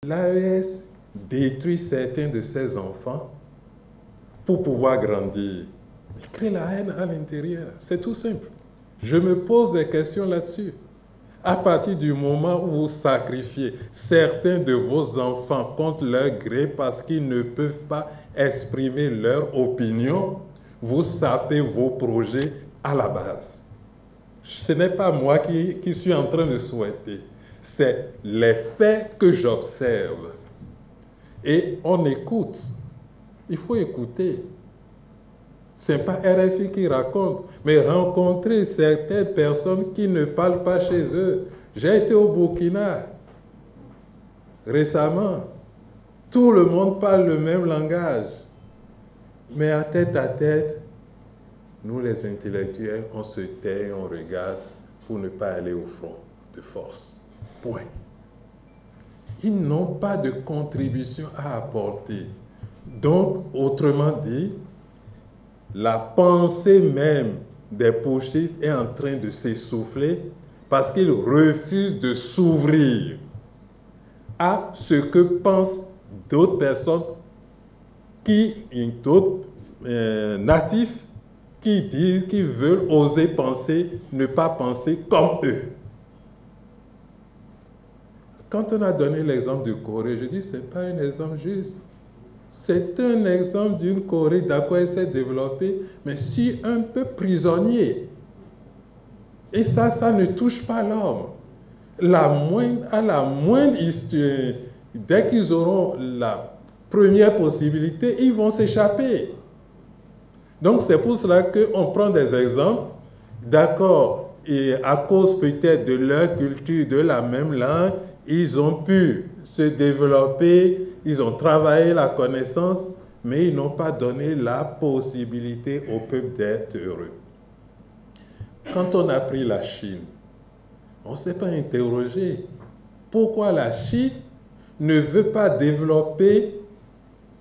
L'AES détruit certains de ses enfants pour pouvoir grandir. Il crée la haine à l'intérieur. C'est tout simple. Je me pose des questions là-dessus. À partir du moment où vous sacrifiez certains de vos enfants contre leur gré parce qu'ils ne peuvent pas exprimer leur opinion, vous sapez vos projets à la base. Ce n'est pas moi qui suis en train de souhaiter. C'est les faits que j'observe. Et on écoute. Il faut écouter. Ce n'est pas RFI qui raconte, mais rencontrer certaines personnes qui ne parlent pas chez eux. J'ai été au Burkina récemment. Tout le monde parle le même langage. Mais à tête, nous les intellectuels, on se tait, on regarde pour ne pas aller au front de force. Point. Ils n'ont pas de contribution à apporter. Donc, autrement dit, la pensée même des pochettes est en train de s'essouffler parce qu'ils refusent de s'ouvrir à ce que pensent d'autres personnes, d'autres natifs qui disent qu'ils veulent oser penser, ne pas penser comme eux. Quand on a donné l'exemple de Corée, je dis que ce n'est pas un exemple juste. C'est un exemple d'une Corée, d'accord, elle s'est développée, mais si un peu prisonnier. Et ça ne touche pas l'homme. À la moindre histoire, dès qu'ils auront la première possibilité, ils vont s'échapper. Donc c'est pour cela qu'on prend des exemples, d'accord, et à cause peut-être de leur culture, de la même langue, ils ont pu se développer, ils ont travaillé la connaissance, mais ils n'ont pas donné la possibilité au peuple d'être heureux. Quand on a pris la Chine, on ne s'est pas interrogé pourquoi la Chine ne veut pas développer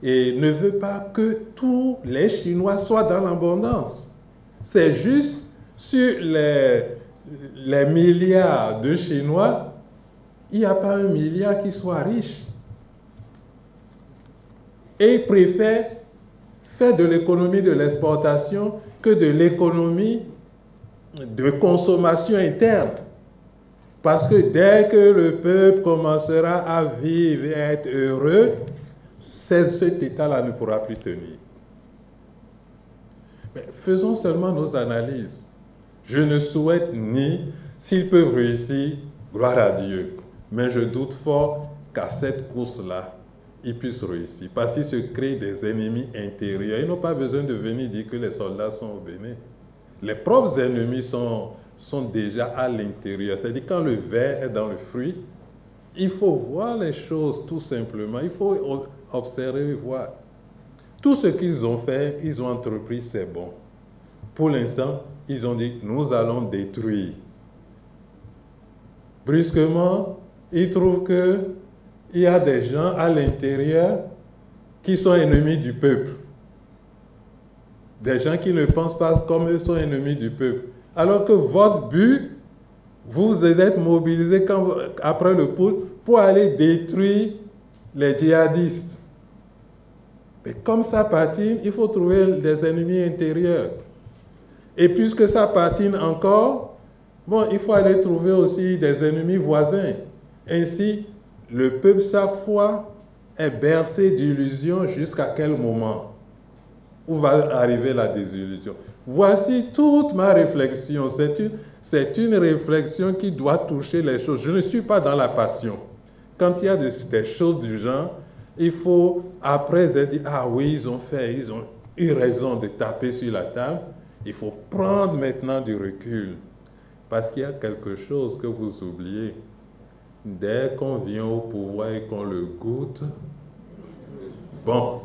et ne veut pas que tous les Chinois soient dans l'abondance. C'est juste sur les milliards de Chinois, il n'y a pas un milliard qui soit riche. Et ils préfèrent faire de l'économie de l'exportation que de l'économie de consommation interne. Parce que dès que le peuple commencera à vivre et à être heureux, cet état-là ne pourra plus tenir. Mais faisons seulement nos analyses. Je ne souhaite ni, s'ils peuvent réussir, gloire à Dieu. Mais je doute fort qu'à cette course-là, ils puissent réussir. Parce qu'ils se créent des ennemis intérieurs. Ils n'ont pas besoin de venir dire que les soldats sont au Bénin. Les propres ennemis sont déjà à l'intérieur. C'est-à-dire quand le ver est dans le fruit, il faut voir les choses tout simplement. Il faut observer et voir. Tout ce qu'ils ont fait, ils ont entrepris, c'est bon. Pour l'instant, ils ont dit, nous allons détruire. Brusquement, ils trouvent qu'il y a des gens à l'intérieur qui sont ennemis du peuple. Des gens qui ne pensent pas comme eux sont ennemis du peuple. Alors que votre but, vous êtes mobilisés après le putsch pour aller détruire les djihadistes. Mais comme ça patine, il faut trouver des ennemis intérieurs. Et puisque ça patine encore, bon, il faut aller trouver aussi des ennemis voisins. Ainsi, le peuple, chaque fois, est bercé d'illusions jusqu'à quel moment où va arriver la désillusion. Voici toute ma réflexion. C'est une réflexion qui doit toucher les choses. Je ne suis pas dans la passion. Quand il y a des choses du genre, il faut, après, dire, ah oui, ils ont eu raison de taper sur la table. Il faut prendre maintenant du recul. Parce qu'il y a quelque chose que vous oubliez. Dès qu'on vient au pouvoir et qu'on le goûte, bon,